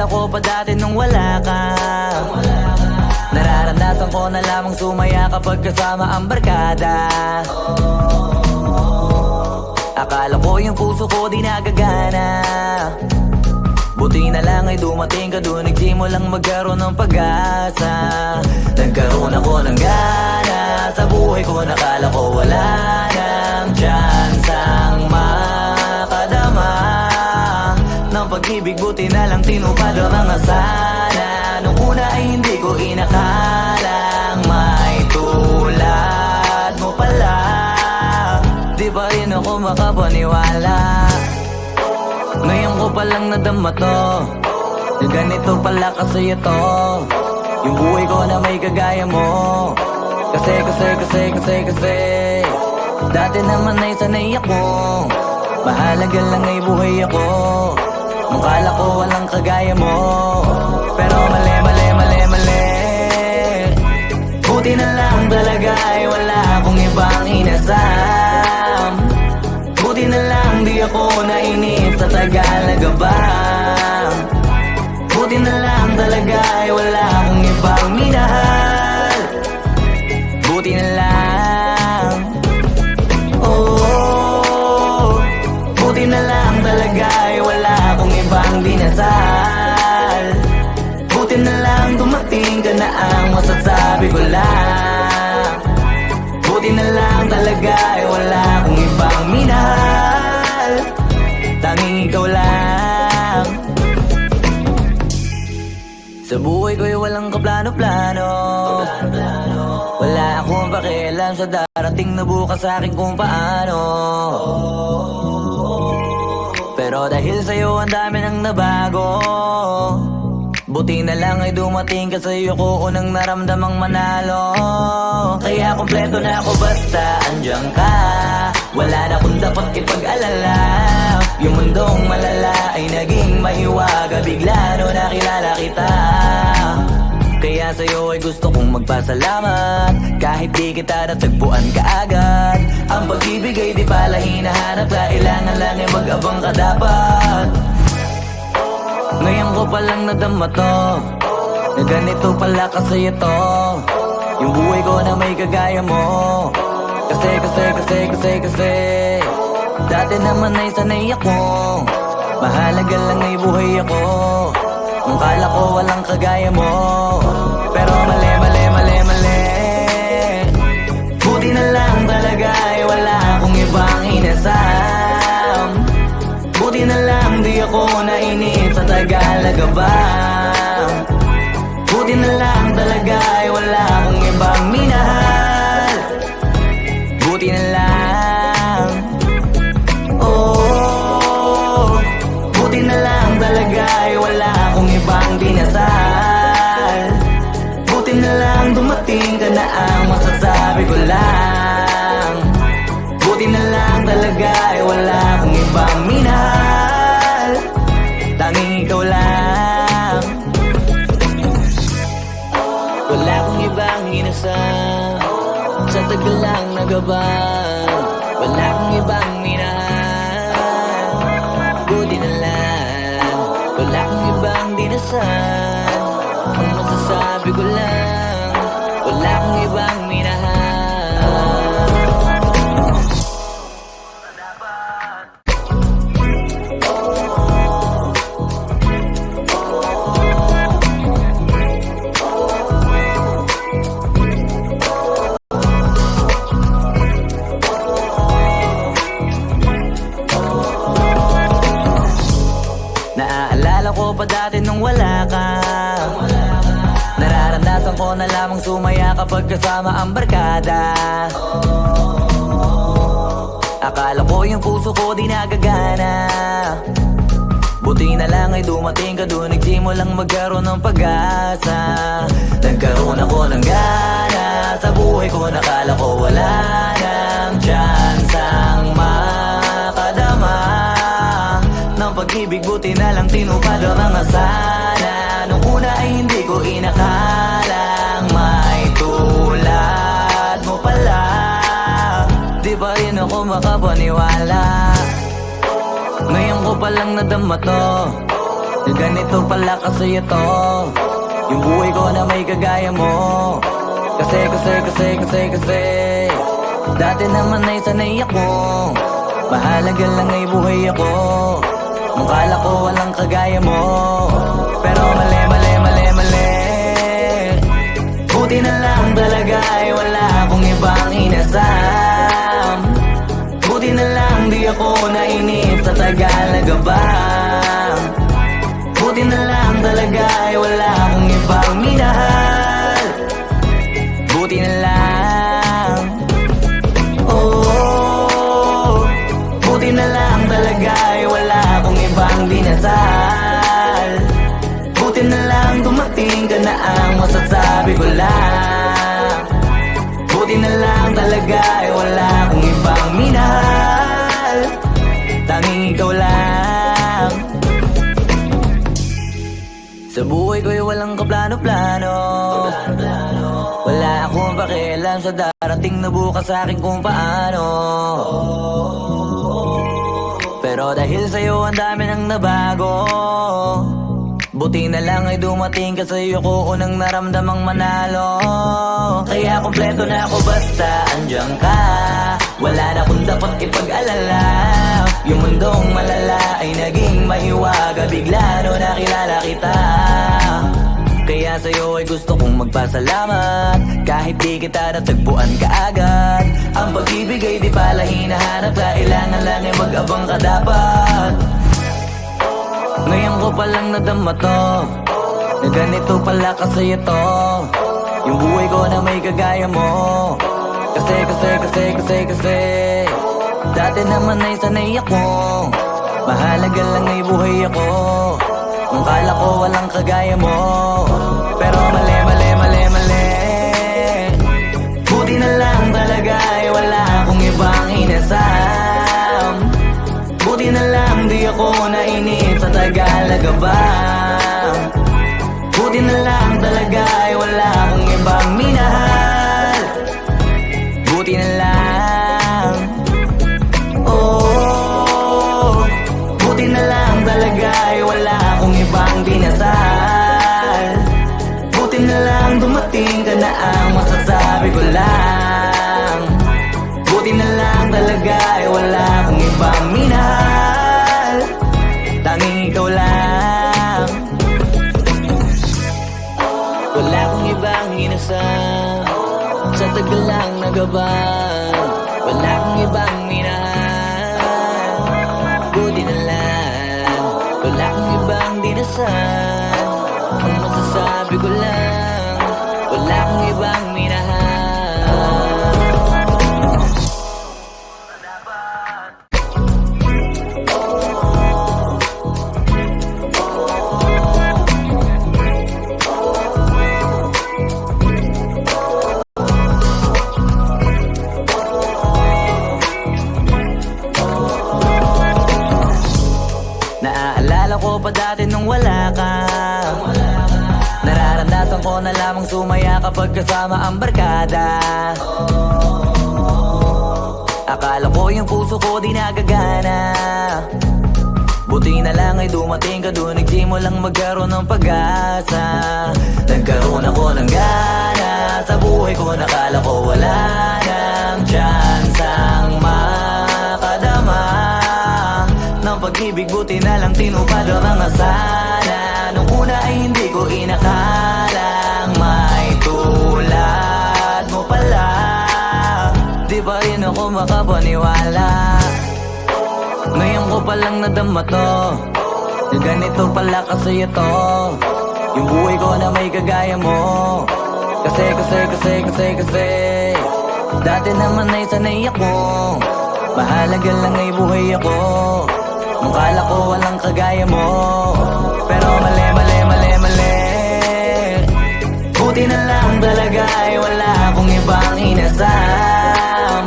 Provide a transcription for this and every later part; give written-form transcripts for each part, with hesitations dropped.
ko pa dati nung wala ka. Nararanasan ko na lamang sumaya kapag kasama ang barkada. Akala ko yung puso ko di nagagana. Buti na lang ay dumating ka doon, nagsimulang magkaroon ng pag-asa. Nagkaroon ako ng gana sa buhay ko, nakala ko wala nang tsansang makadama ng pag-ibig. Buti na lang tinupad ang mga sana. Nung una ay hindi ko inakalang may tulad mo pala. Di pa rin ako makapaniwala. Ngayon ko palang nadama to, na ganito pala kasi ito yung buhay ko na may kagaya mo. Kasi dati naman ay sanay ako, mahalaga lang ay buhay ako. Nung kala ko walang kagaya mo, pero mali. Buti na lang talaga ay wala akong ibang inasam. Buti na lang di ako nainip sa Tagalaga ba. Buti na lang talaga ay wala akong ibang minahal. Buti na lang, oh, buti na lang talaga ay wala akong ibang dinasal. Buti na lang dumating ka na ang masasabi ko lang. Buti na lang talaga ay wala akong ibang minahal. Tanging ikaw lang. Sa buhay ko'y walang kaplano-plano. Wala akong pakialam sa darating na bukas sa akin kung paano. Pero dahil sa'yo ang dami nang nabago. Buti na lang ay dumating ka, sa'yo ko unang naramdamang manalo. Kaya kompleto na ako basta andyan ka. Wala na akong dapat ipag-alala. Yung mundong malala ay naging mahiwaga bigla no nakilala kita. Kaya sa'yo ay gusto kong magpasalamat. Kahit di kita natagpuan kaagad. Ang pag-ibig ay di pala hinahanap, kailangan lang ay mag-abang ka dapat. Ngayon ko palang nadama to, na ganito pala kasi ito yung buhay ko na may kagaya mo. Kasi dati naman ay sanay ako, mahalaga lang ay buhay ako. Nung kala ko walang kagaya mo, pero mali. Buti na lang talaga ay wala akong ibang inasam. Buti na lang di ako nainip sa Tagalaga ba. Buti na lang talaga ay wala akong ibang minahal. Buti na lang, oh, buti na lang talaga ay wala akong ibang dinasal. Buti na lang dumating ka na ang masasabi ko lang. Buti na lang talaga ay wala akong ibang minahal. Tanging ikaw lang. Wala akong ibang inasam, sa tagal lang nagabang. Wala akong ibang minahal. Buti na lang, wala akong ibang dinasal. Ang masasabi ko lang, wala akong ibang minahal. Naaalala ko pa dati nung wala ka. Nararanasan ko na lamang sumaya kapag kasama ang barkada. Akala ko yung puso ko di nagagana. Buti na lang ay dumating ka doon, nagsimulang magkaroon ng pag-asa. Nagkaroon ako ng gana sa buhay ko, nakala ko wala nang tsansang makadama ng pag-ibig. Buti na lang tinupad ang mga sana. Nung una ay hindi ko inakalang may tulad mo pala. Di pa rin ako makapaniwala. Ngayon ko palang nadama to, Na ganito pala kasi ito, yung buhay ko na may kagaya mo. Kasi dati naman ay sanay ako, mahalaga lang ay buhay ako. Nung kala ko walang kagaya mo, pero mali. Buti na lang talaga ay wala akong ibang inasam. Buti na lang di ako nainip sa Tagalaga ba. Buti na lang talaga ay wala akong ibang minahal. Buti na lang, oh, buti na lang talaga ay wala akong ibang dinasal. Buti na lang dumating ka na ang masasabi ko lang. Buti na lang talaga ay wala akong ibang minahal. Tanging ikaw lang. Sa buhay ko'y walang kaplano-plano. Wala akong pakialam sa darating na bukas sa akin kung paano. Pero dahil sa'yo ang dami nang nabago. Buti na lang ay dumating ka sa'yo ko unang naramdamang manalo. Kaya kompleto na ako basta andyan ka. Wala na akong dapat ipag-alala. Yung mundong malala ay naging mahiwaga bigla no nakilala kita. Kaya sa'yo ay gusto kong magpasalamat. Kahit di kita natagpuan kaagad. Ang pag-ibig ay di pala hinahanap. Kailangan lang ay mag-abang ka dapat. Ngayon ko palang nadama to, na ganito pala kasi ito, yung buhay ko na may kagaya mo. Kasi dati naman ay sanay ako, mahalaga lang ay buhay ako. Nung kala ko walang kagaya mo, pero mali. Buti na lang talaga ay wala akong ibang inasam. Buti na lang di ako nainip sa Tagalaga ba. Buti na lang talaga ay wala akong ibang minahal. Buti na lang, oh, buti na lang talaga ay wala akong ibang dinasal. Buti na lang dumating ka na ang masasabi ko lang. Buti na lang talaga ay wala akong ibang minahal. Tanging ikaw lang. Wala akong ibang inasam sa tagal lang nagabang. Wala akong ibang minahal. Buti na lang. Wala akong ibang dinasal. Ang masasabi ko lang, wala akong ibang minahal. Naaalala ko pa dati nung wala ka. Nararanasan ko na lamang sumaya kapag kasama ang barkada. Akala ko yung puso ko di nagagana. Buti na lang ay dumating ka doon, nagsimulang magkaroon ng pag-asa. Nagkaroon ako ng gana sa buhay ko, nakala ko wala nang tsansang makadama ng pag-ibig. Buti na lang tinupad ang mga sana. Nung una ay hindi ko inakalang may tulad mo pala. Di ba rin ako makapaniwala. Ngayon ko palang nadama to, na ganito pala kasi ito, yung buhay ko na may kagaya mo. Kasi dati naman ay sanay ako, mahalaga lang ay buhay ako. Nung kala ko walang kagaya mo, pero mali. Buti na lang talaga ay wala akong ibang inasam.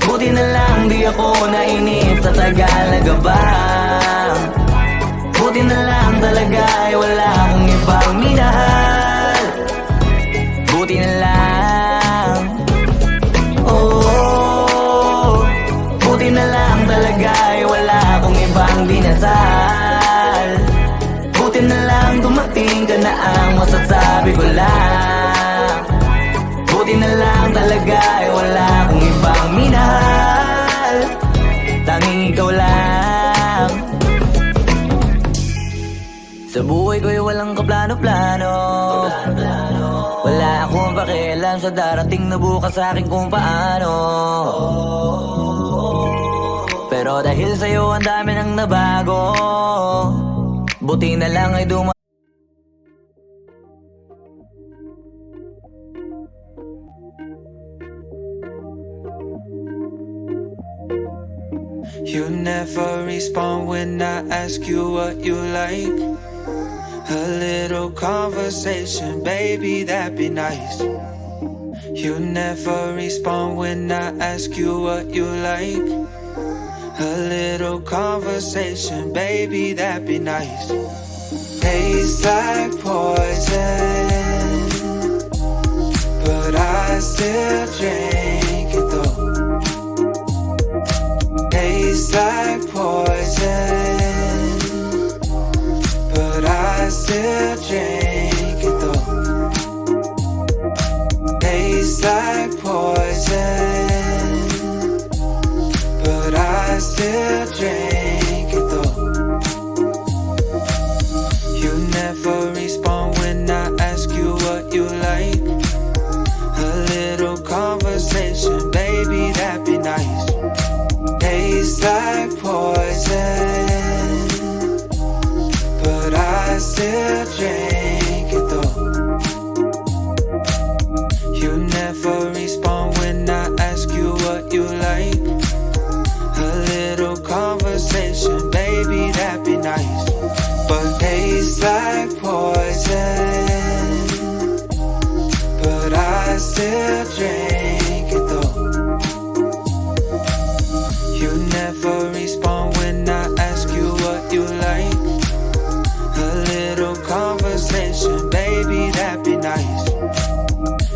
Buti na lang di ako nainip sa Tagalaga ba. Buti na lang talaga ay wala akong ibang minahal. Buti na lang, oh, buti na lang talaga ay wala akong ibang dinasal. Buti na lang dumating ka na ang masasabi ko lang. Buti na lang talaga ay wala akong ibang minahal, tanging ikaw lang. Sa buhay ko'y walang kaplano-plano, wala akong pakialam sa darating na bukas sa akin kung paano. Pero dahil sa'yo ang dami nang nabago, buti na lang ay You never respond when I ask you what you like. A little conversation, baby, that'd be nice. You never respond when I ask you what you like. A little conversation, baby, that'd be nice. Tastes like poison, but I still drink it though. Tastes like poison, but I still drink it though. Tastes like poison, but I still drink it though. You never respond when I ask you what you like. A little conversation, baby, that'd be nice. Tastes like poison, but I still drink it though. You never respond when I ask you what you like. A little conversation, baby, that'd be nice. But tastes like poison, but I still drink it though. You never respond when I ask you what you like. A little conversation, baby, that'd be nice.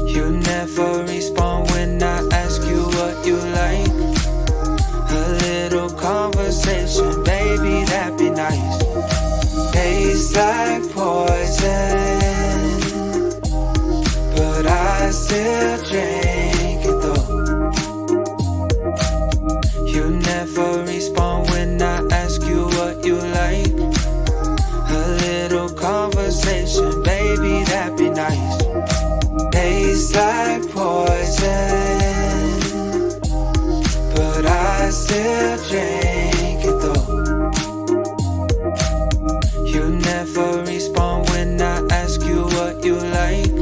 You never respond when I ask you what you like. A little conversation, baby, that'd be nice. Tastes like poison, but I still drink it though. You never respond when I ask you what you like. A little conversation, baby, that'd be nice. Tastes like poison, but I still drink it though. You never respond when I ask you what you like.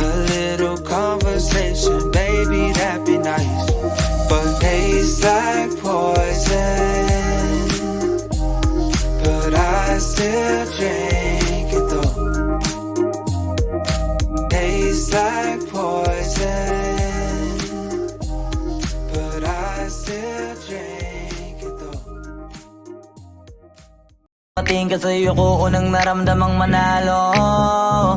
A little conversation, baby, that'd be nice. But tastes like poison, but I still drink it though. Tastes like poison, but I still drink it though. Mating ka sa'yo ko unang naramdamang manalo,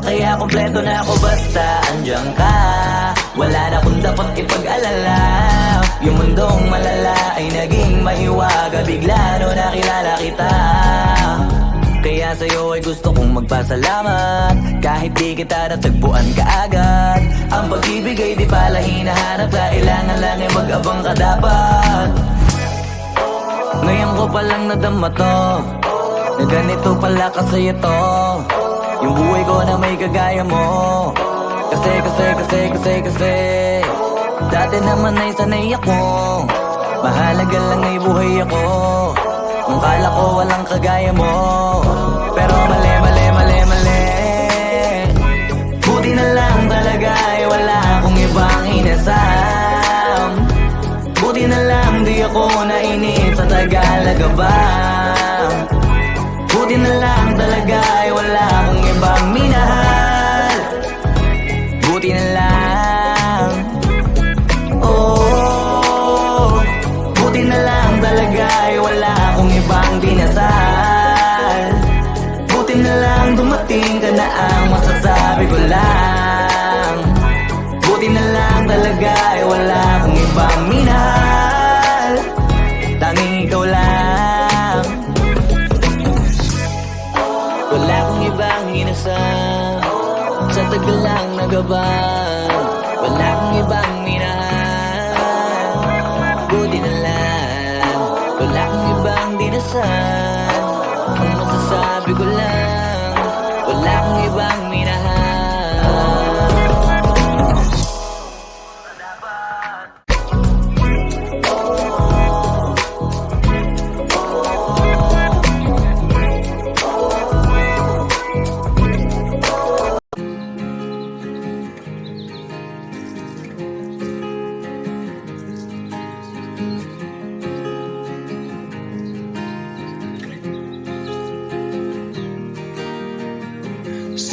kaya kompleto na ako basta andyan ka. Wala na kung dapat ipag-alala. Yung mundong malala ay naging mahiwaga bigla no nakilala kita. Kaya sa'yo ay gusto kong magpasalamat, kahit di kita natagpuan kaagad. Ang pag-ibig ay di pala hinahanap, kailangan lang ay mag-abang ka dapat. Ngayon ko palang nadama to, na ganito pala kasi ito, yung buhay ko na may kagaya mo. Kasi dati naman ay sanay ako, mahalaga lang ay buhay ako. Kung kala ko walang kagaya mo, pero mali. Buti na lang talaga ay wala akong ibang inasam. Buti na lang di ako nainip sa Tagalaga ba. Buti na lang talaga ay wala akong ibang minahal. Buti na lang, oh. Buti na lang talaga ay wala akong ibang dinasal. Buti na lang dumating ka na ang masasabi ko lang. Buti na lang talaga ay wala akong ibang minahal, tanging ikaw lang. ka ba? Wala kang ibang minahal. Buti na lang, wala kang ibang dinasal. Ang masasabi ko lang, wala kang ibang minahal.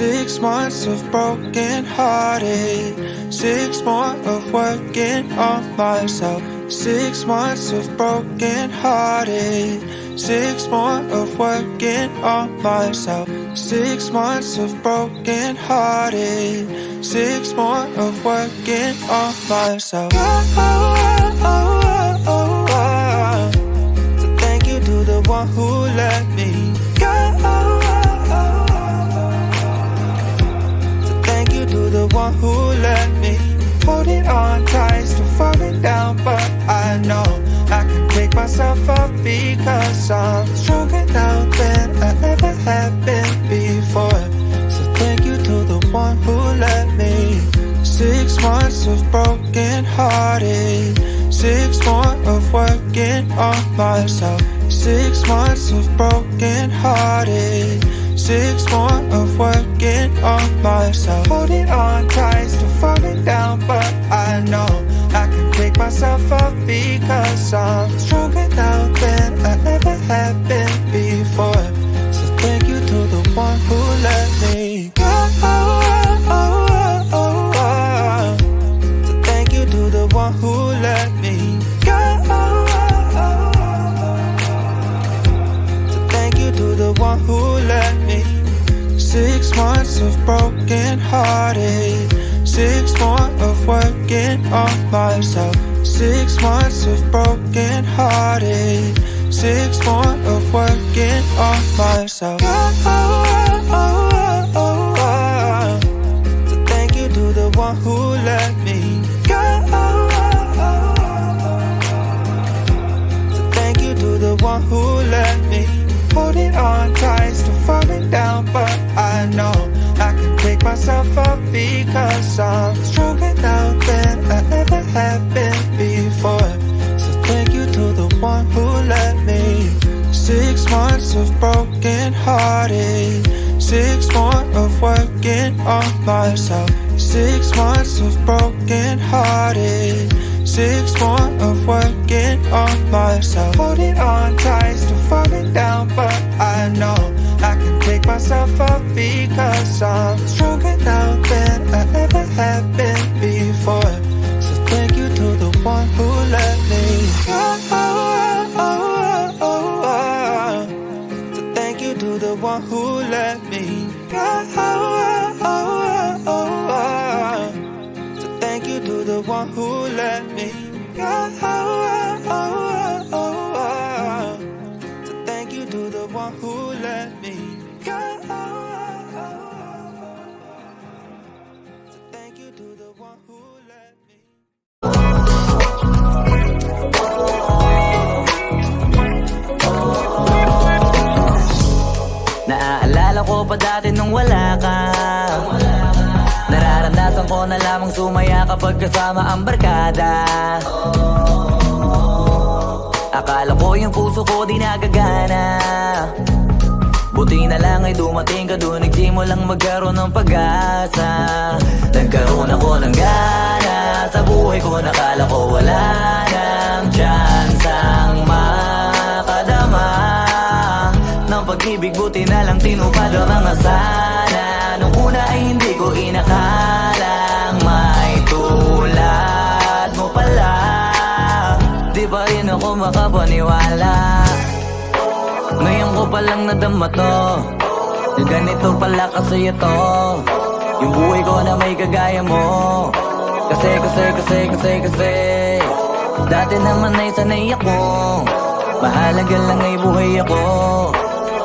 Six months of broken hearted, 6 more of working on myself. 6 months of broken hearted, 6 more of working on myself. 6 months of broken hearted, 6 more of working on myself. So thank you to the one who let me go. To the one who let me holding on tight, still falling down, but I know I can pick myself up because I'm stronger now than I ever have been before. So thank you to the one who let me. 6 months of broken hearted, 6 more of working on myself. 6 months of broken hearted, 6 more of working on myself. Holding on tight, still falling down, but I know I can pick myself up because I'm stronger now than I ever have been before. So thank you to the one who let me go. So thank you to the one who let me go. So thank you to the one who let me. 6 months of broken hearted, 6 more of working on myself. 6 months of broken hearted, 6 more of working on myself. So thank you to the one who let me go. So thank you to the one who let me. Holding on tight, still falling down, but I know I can pick myself up because I'm stronger now than I ever have been before. So thank you to the one who let me. 6 months of broken hearted, 6 more of working on myself. 6 months of broken hearted, 6 more of working on myself. Holding on tight, still falling down, but I know I can pick myself up because I'm stronger now than I ever have been before. So thank you to the one who let me go. So thank you to the one who let me go. So thank you to the one who let me go. So thank you to the one who let me go. So thank you to the one who let me. Naaalala ko pa dati nung wala ka. Nararamdasan ko na lamang sumaya kapag kasama ang barkada. Akala ko yung puso ko di nagagana. Buti na lang ay dumating ka doon, nagsimulang magkaroon ng pag-asa. Nagkaroon ako ng gana sa buhay ko, nakala ko wala nang tsansang makadama ng pag-ibig. Buti na lang tinupad ang mga sana. Nung una ay hindi ko inakalang may tulad mo pala. Di pa rin ako makapaniwala. Ngayon ko palang nadama to, na ganito pala kasi ito yung buhay ko na may kagaya mo. Kasi dati naman ay sanay ako, mahalaga lang ay buhay ako.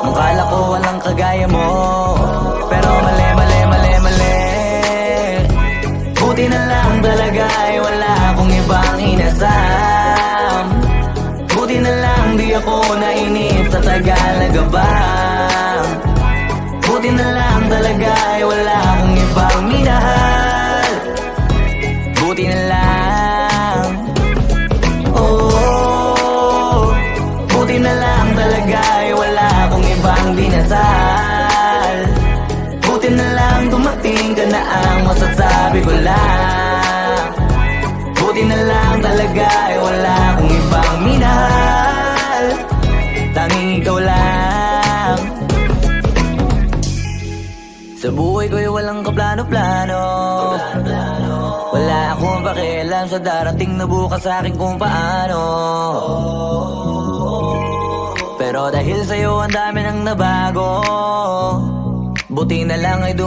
Nung kala ko walang kagaya mo, pero mali talaga ba? Buti na lang talaga ay wala akong ibang minahal. Buti na lang, oh, buti na lang talaga ay wala akong ibang dinasal. Buti na lang dumating ka na ang masasabi ko lang. Buti na lang talaga ay wala akong ibang minahal. Tanging ikaw lang. Sa buhay ko'y walang kaplano-plano. Wala akong pakialam sa darating na bukas sa akin kung paano. Pero dahil sa'yo ang dami nang nabago, buti na lang ay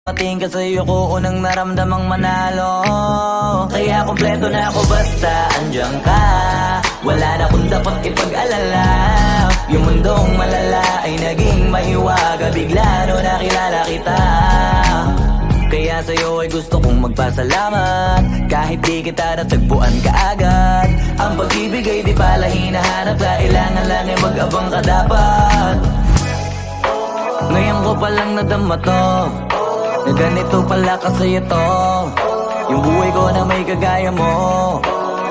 Pating ka sa'yo ko unang naramdamang manalo. Kaya kompleto na ako basta andyan ka. Wala na kung dapat ipag-alala. Yung mundong malala ay naging mahiwaga. Bigla no nakilala kita. Kaya sa'yo ay gusto kong magpasalamat. Kahit di kita natagpuan kaagad. Ang pag-ibig ay di pala hinahanap. Kailangan lang ay mag-abang ka dapat. Ngayon ko palang nadama to, na ganito pala kasi ito. Yung buhay ko na may kagaya mo.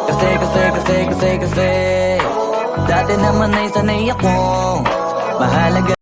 Kasi dati naman ay sanay ako. Mahalaga